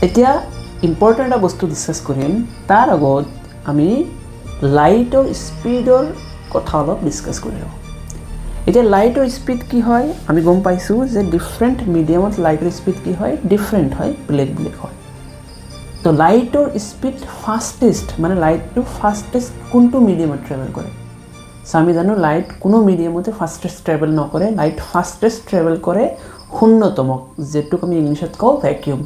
এতিয়া ইম্পৰ্টেণ্ট এটা বস্তু ডিছকাছ কৰিম তাৰ আগত আমি লাইটৰ স্পীডৰ কথা অলপ ডিছকাছ কৰি লওঁ এতিয়া লাইটৰ স্পীড কি হয় আমি গম পাইছোঁ যে ডিফাৰেণ্ট মিডিয়ামত লাইটৰ স্পীড কি হয় ডিফাৰেণ্ট হয় বেলেগ বেলেগ হয় তো লাইটৰ স্পীড ফাষ্টেষ্ট মানে লাইটটো ফাষ্টেষ্ট কোনটো মিডিয়ামত ট্ৰেভেল কৰে সো আমি জানো লাইট কোনো মিডিয়ামতে ফাষ্টেষ্ট ট্ৰেভেল নকৰে লাইট ফাষ্টেষ্ট ট্ৰেভেল কৰে শূন্যতম যেটোক আমি ইংলিছত কওঁ ভ্যাকুয়াম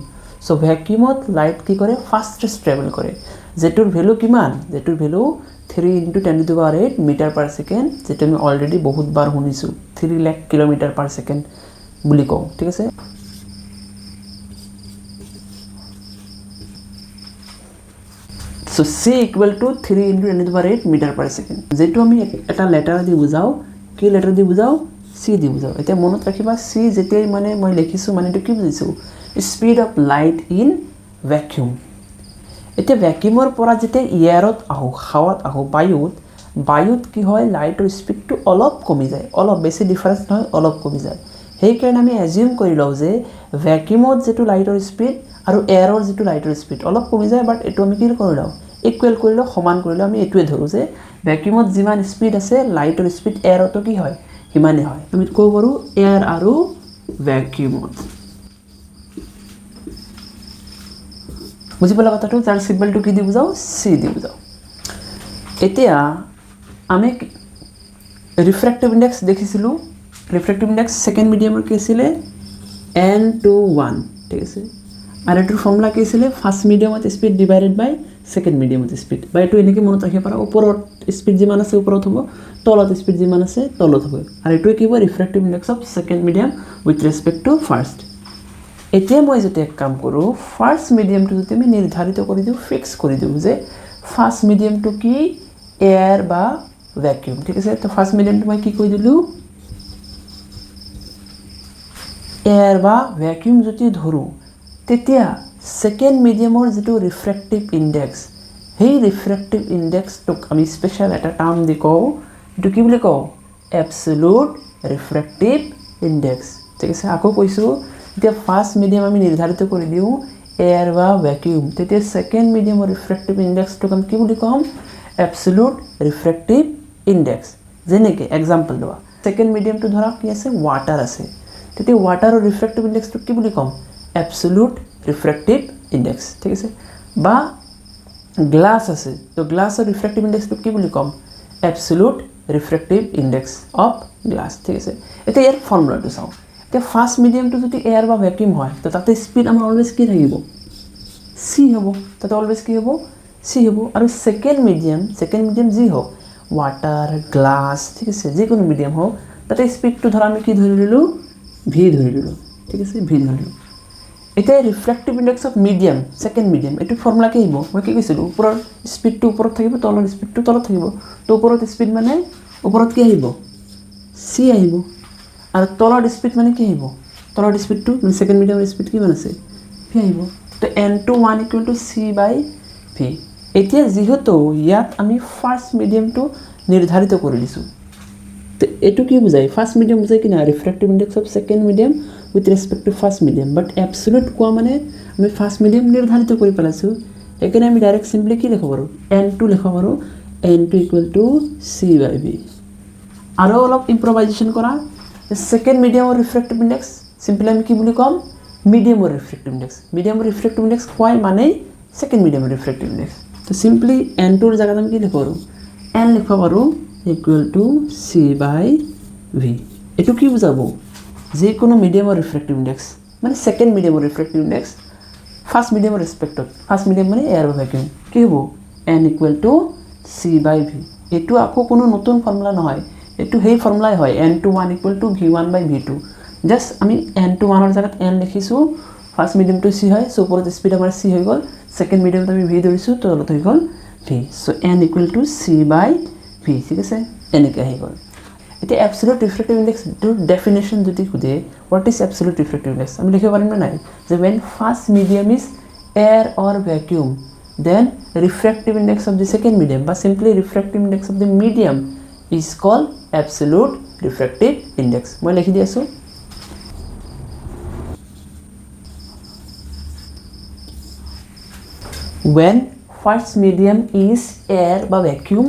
সো ভ্যাকুয়ামত লাইট কি কৰে ফাষ্টেষ্ট ট্ৰেভেল কৰে যেটোৰ ভ্যালু কিমান যেটোৰ ভ্যালু 3 × 10⁸ মিটাৰ পাৰ সেকেন্ড যেটো আমি অলৰেডি বহুত বাৰ শুনিছো 3 লাখ কিলোমিটাৰ পাৰ সেকেন্ড বুলি কওঁ ঠিক আছে So c equal to 3 × 10⁸ metre per second যেটো আমি এটা লেটাৰ দি বুজাও কি লেটাৰ দি বুজাও c দি বুজাও এতিয়া মনত ৰাখিবা c যেতিয়াই মানে মই লিখিছো মানে এটো কি বুজিছো speed of light in vacuum এতিয়া ভ্যাকুয়ামৰ পৰা যেতিয়া এয়াৰত আহো হাৱাত আহো বায়ুত কি হয় লাইটৰ স্পীডটো অলপ কমি যায় অলপ বেছি ডিফাৰেন্স নহয় অলপ কমি যায় সেই কাৰণে আমি এজিউম কৰি লওঁ যে ভ্যাকুয়ামত যেটো লাইটৰ স্পীড আৰু এয়াৰৰ যেটো লাইটৰ স্পীড অলপ কমি যায় বাট এটো আমি কি কৰি লওঁ ইকুৱেল কৰি লওঁ সমান কৰি লওঁ আমি এটোৱে ধৰো যে ভ্যাকুয়ামত যিমান স্পীড আছে লাইটৰ স্পীড এয়াৰতো কি হয় হিমানে হয় আমি ক'ব পাৰো এয়াৰ আৰু ভ্যাকুয়ামত বুজি পালা কথাটো তাৰ সিম্বলটো কি দি বুজাও c দি বুজাও এতিয়া আমি ৰিফ্ৰ্যাক্টিভ ইন্ডেক্স দেখিছিলো ৰিফ্ৰ্যাক্টিভ ইন্ডেক্স সেকেন্ড মিডিয়ামৰ কি আছিল n/1 ঠিক আছে আর এটার ফর্মুলা কি আছিল ফার্স্ট মিডিয়ামত স্পিড ডিভাইডেড বাই সেকেন্ড মিডিয়ামত স্পিড বা এটো এনেকে মনত ৰাখিব পাৰা ওপৰত স্পিড যিমান আছে ওপৰত হ'ব তলত স্পিড যিমান আছে তলত হ'ব আর এটো কি হ'ব refractive index of second medium with respect to first এতিয়া মই যদি এক কাম কৰো ফাৰ্স্ট মিডিয়ামটো যদি আমি নিৰ্ধাৰিত কৰি দিও ফিক্স কৰি দিও যে ফার্স্ট মিডিয়ামটো কি এয়ার বা ভ্যাকুয়াম ঠিক আছে তো ফার্স্ট মিডিয়ামটো মই কি কৈ দিলু এয়ার বা ভ্যাকুয়াম যদি ধৰো তেতিয়া সেকেন্ড মিডিয়ামৰ যেটো রিফ্র্যাক্টিভ ইন্ডেক্স সেই রিফ্র্যাক্টিভ ইন্ডেক্সটোক আমি স্পেশাল এটা টার্ম দি কওঁ এটো কি বুলি কওঁ অ্যাবসলিউট রিফ্র্যাক্টিভ ইন্ডেক্স ঠিক আছে আকৌ কৈছো এতিয়া ফার্স্ট মিডিয়াম আমি নিৰ্ধাৰিত কৰি দিও এয়াৰ বা ভ্যাকুয়াম তেতিয়া সেকেন্ড মিডিয়ামৰ ৰিফ্ৰ্যাক্টিভ ইন্ডেক্সটোক আমি কি বুলি কম অ্যাবসলিউট ৰিফ্ৰ্যাক্টিভ ইন্ডেক্স যেনেকে एग्जांपल লোৱা সেকেন্ড মিডিয়ামটো ধৰা কি আছে ওয়াটাৰ আছে তেতিয়া ওয়াটাৰৰ ৰিফ্ৰ্যাক্টিভ ইন্ডেক্সটো কি বুলি কম অ্যাবসলিউট ৰিফ্ৰ্যাক্টিভ ইন্ডেক্স ঠিক আছে বা গ্লাস আছে তো গ্লাসৰ ৰিফ্ৰ্যাক্টিভ ইন্ডেক্সটো কি বুলি কম অ্যাবসলিউট ৰিফ্ৰ্যাক্টিভ ইন্ডেক্স অফ গ্লাস ঠিক আছে এটা ইয়াৰ ফৰ্মুলাটো চাও তে ফাৰ্স্ট মিডিয়ামটো যদি এয়াৰ বা ভ্যাকুয়াম হয় তো তাতে স্পিড আমাৰ অলৱেজ কি থাকিব c হ'ব তাতে অলৱেজ কি হ'ব c হ'ব আৰু সেকেন্ড মিডিয়াম যি হ'ব ওয়াটাৰ গ্লাস ঠিক আছে যে কোনো মিডিয়াম হোক তাতে স্পিডটো ধৰা আমি কি ধৰি ললো v ধৰি ললো ঠিক আছে v ধৰি ললো এটা refractive index of medium second medium এটো ফৰ্মুলা কি হ'ব মই কি কৈছিলো ওপৰৰ স্পিডটো ওপৰত থাকিব তলৰ স্পিডটো তলত থাকিব তো ওপৰত স্পিড মানে ওপৰত কি আহিব c আহিব আৰ তলৰ স্পিড মানে কি আহিব তলৰ স্পিডটো মানে সেকেন্ড মিডিয়ামৰ স্পিড কিমান আছে v আহিব তো n/1 = c/v এতিয়া যেহেতু ইয়াত আমি ফার্স্ট মিডিয়ামটো নিৰ্ধাৰিত কৰি দিছো তো এটো কি বুজায় ফার্স্ট মিডিয়াম বুজায় কি না refractive index of second medium with respect to first medium but absolute কোৱা মানে আমি ফাৰ্স্ট মিডিয়াম নিৰ্ধাৰিত কৰি পেলাইছো এখানে আমি ডাইৰেক্ট সিম্পলি কি লিখিব পাৰো n2 লিখিব পাৰো n2 = c/v আৰু অলপ ইম্প্ৰোভাইজেশন কৰা সেকেন্ড মিডিয়ামৰ ৰিফ্ৰ্যাক্টিভ ইন্ডেক্স সিম্পলি আমি কি বুলি কম মিডিয়ামৰ ৰিফ্ৰ্যাক্টিভ ইন্ডেক্স কয় মানে সেকেন্ড মিডিয়ামৰ ৰিফ্ৰ্যাক্টিভ ইন্ডেক্স তো সিম্পলি n2 এৰ জায়গাত আমি কি লিখিব পাৰো n লিখিব পাৰো = c/v এটো কি বুজাবো যে কোনো মিডিয়ামৰ ৰিফ্ৰ্যাক্টিভ ইন্ডেক্স মানে সেকেন্ড মিডিয়ামৰ ৰিফ্ৰ্যাক্টিভ ইন্ডেক্স ফাৰ্স্ট মিডিয়ামৰ রেসপেক্টত ফার্স্ট মিডিয়াম মানে এয়ার বা ভ্যাকুয়াম কি হ'ব n = c/v এটো আকৌ কোনো নতুন ফর্মুলা নহয় এটো হেই ফর্মুলাই হয় n/1 = v1/v2 জাস্ট আমি n/1 এর জায়গাত n লিখিছো ফার্স্ট মিডিয়ামটো c হয় সো ওপৰত স্পিড আমাৰ c হৈ গল সেকেন্ড মিডিয়ামটো আমি v ধৰিছো তো তলত হৈ গল v সো n = c/v ঠিক আছে এনেকৈ আহি গল এতিয়া অ্যাবসলিউট রিফ্র্যাক্টিভ ইন্ডেক্স টু ডেফিনেশন যদি খুদে what is absolute refractive index আমি লিখিব পাৰিম না নাই যে when first medium is air or vacuum then refractive index of the second medium বা simply refractive index of the medium is called absolute refractive index মই লিখি দি আছো when first medium is air বা vacuum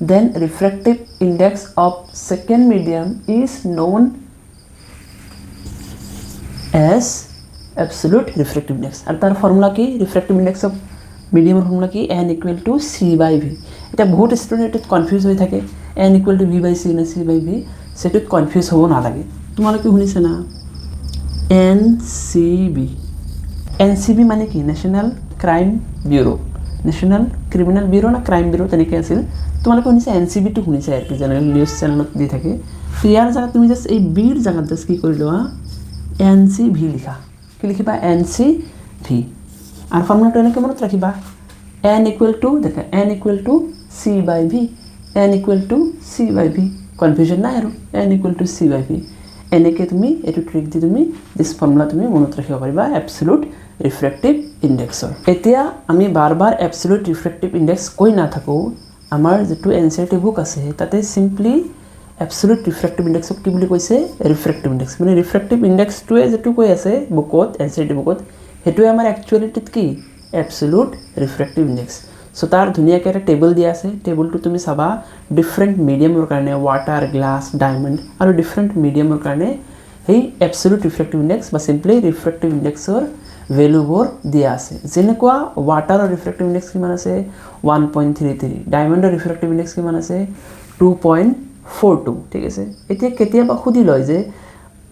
then refractive index of second medium is known as absolute refractive index আর তার formula কি refractive index of medium এর formula কি n equal to c by v এটা বহুত স্টুডেন্ট কনফিউজ হৈ থাকে n equal to v by c না c by v সেটা কনফিউজ হ'ব নালাগে তোমালোকে শুনিছে না NCB মানে কি national crime bureau national criminal bureau না ক্রাইম ব্যুরো তেনেকৈ আছিল তোমালোকে শুনিছে NCB টো শুনিছে আর কি জেনারেল নিউজ চ্যানেলত দি থাকে তো ইয়াৰ জায়গা তুমি জাস্ট এই বিৰ জায়গাত জাস্ট কি কৰি লোৱা NCV লিখা কি লিখিবা NCV আৰ ফৰ্মুলাটো এনেকৈ মনত ৰাখিবা n equal to দেখা n equal to c by v n equal to c by v confusion নাই আৰু n equal to c by v এনেকৈ তুমি এইটো ট্ৰিক দি তুমি দিস ফৰ্মুলা তুমি মনত ৰাখিব পাৰিবা অ্যাবসলিউট ৰিফ্ৰ্যাক্টিভ ইন্ডেক্সৰ এতিয়া আমি বাৰবাৰ অ্যাবসলিউট ৰিফ্ৰ্যাক্টিভ ইন্ডেক্স কৈ না থাকো আমাৰ যেটো এনসিইআৰটি বুক আছে তাতে সিম্পলি অ্যাবসলিউট ৰিফ্ৰ্যাক্টিভ ইন্ডেক্সক কি বুলি কৈছে ৰিফ্ৰ্যাক্টিভ ইন্ডেক্স মানে ৰিফ্ৰ্যাক্টিভ ইন্ডেক্সটোৱে যেটো কৈ আছে বুকত এনসিইআৰটি বুকত হেতুৱে আমাৰ একচুয়ালিটিত কি অ্যাবসলিউট ৰিফ্ৰ্যাক্টিভ ইন্ডেক্স সো তাৰ ধুনীয়াকৈ এটা টেবল দিয়া আছে টেবলটো তুমি চাবা ডিফাৰেন্ট মিডিয়ামৰ কাৰণে ওয়াটাৰ গ্লাস ডায়মন্ড আৰু ডিফাৰেন্ট মিডিয়ামৰ কাৰণে এই অ্যাবসলিউট ৰিফ্ৰ্যাক্টিভ ইন্ডেক্স বা সিম্পলি ৰিফ্ৰ্যাক্টিভ ইন্ডেক্সৰ ভ্যালুবোৰ দিয়া আছে যেনেকুৱা ওয়াটাৰৰ ৰিফ্ৰ্যাক্টিভ ইন্ডেক্স কিমান আছে 1.33 ডায়মন্ডৰ রিফ্র্যাক্টিভ ইন্ডেক্স কিমান আছে 2.42 ঠিক আছে এতিয়া কেতিয়াবা খুদি লয় যে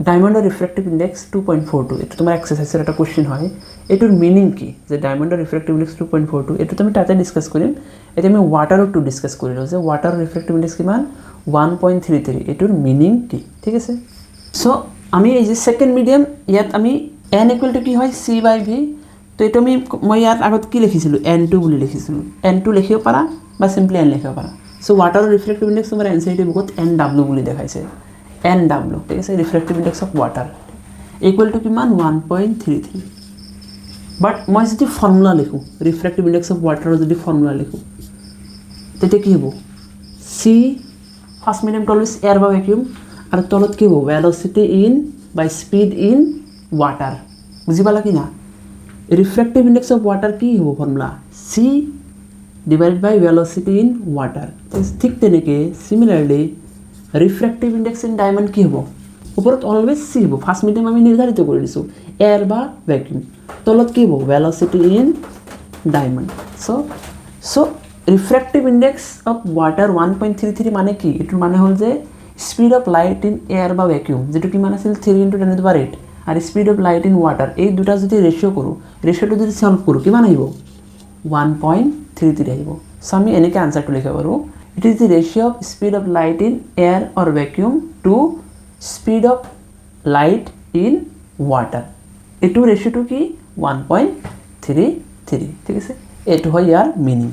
ডায়মন্ডৰ ৰিফ্ৰ্যাক্টিভ ইন্ডেক্স 2.42 এটো তোমাৰ এক্সাৰসাইজৰ এটা কোশ্চেন হয় এটোৰ মিনিং কি যে ডায়মন্ডৰ ৰিফ্ৰ্যাক্টিভ ইন্ডেক্স 2.42 এটো তুমি তাতে ডিসকাস কৰিম এতিয়া আমি ওয়াটাৰৰ টু ডিসকাস কৰি লওঁ যে ওয়াটাৰৰ ৰিফ্ৰ্যাক্টিভ ইন্ডেক্স কিমান 1.33 এটোৰ মিনিং কি ঠিক আছে সো আমি এই যে সেকেন্ড মিডিয়াম ইয়াত আমি n equal to কি হয় c by v তো এটো আমি মই ইয়াত আগত কি লিখিছিলো n2 বুলি লিখিছিলো n2 লিখিব পাৰা বা সিম্পলি n লিখিব পাৰা সো ওয়াটাৰৰ ৰিফ্ৰ্যাক্টিভ ইন্ডেক্স তোমাৰ এনসিইআরটি বুকত nw বুলি দেখাইছে nw ঠিক আছে refractive index of water equal to কিমান 1.33 বাট মই যদি ফর্মুলা লিখো রিফ্র্যাক্টিভ ইন্ডেক্স অফ ওয়াটাৰৰ যদি ফর্মুলা লিখো তেতে কি হ'ব c first medium always air বা ভ্যাকুয়াম আর তলত কি হ'ব velocity in by speed in water বুঝি পালা কি না রিফ্র্যাক্টিভ ইন্ডেক্স অফ ওয়াটার কি হ'ব formula c divided by velocity in water ঠিক তেনেকৈ similarly refractive index in diamond কি হ'ব উপৰত অলওয়েজ c হ'ব ফাৰ্স্ট মিডিয়াম আমি নিৰ্ধাৰিত কৰি দিছো এয়ার বা ভ্যাকুয়াম তলত কি হ'ব velocity in diamond so refractive index of water 1.33 মানে কি এটোৰ মানে হ'ল যে speed of light in air বা ভ্যাকুয়াম যেটো কিমান আছিল 3 × 10⁸ আর speed of light in water এই দুটা যদি রেশিও কৰো ৰেশিওটো যদি সলভ কৰো কিমান আহিব 1.33 আহিব সো আমি এনেকৈ আনসাৰটো লিখিব পাৰো it is the ratio of speed of light in air or vacuum to speed of light in water এটো রেশিওটো কি 1.33 ঠিক আছে এটো হয় ইয়াৰ মিনিং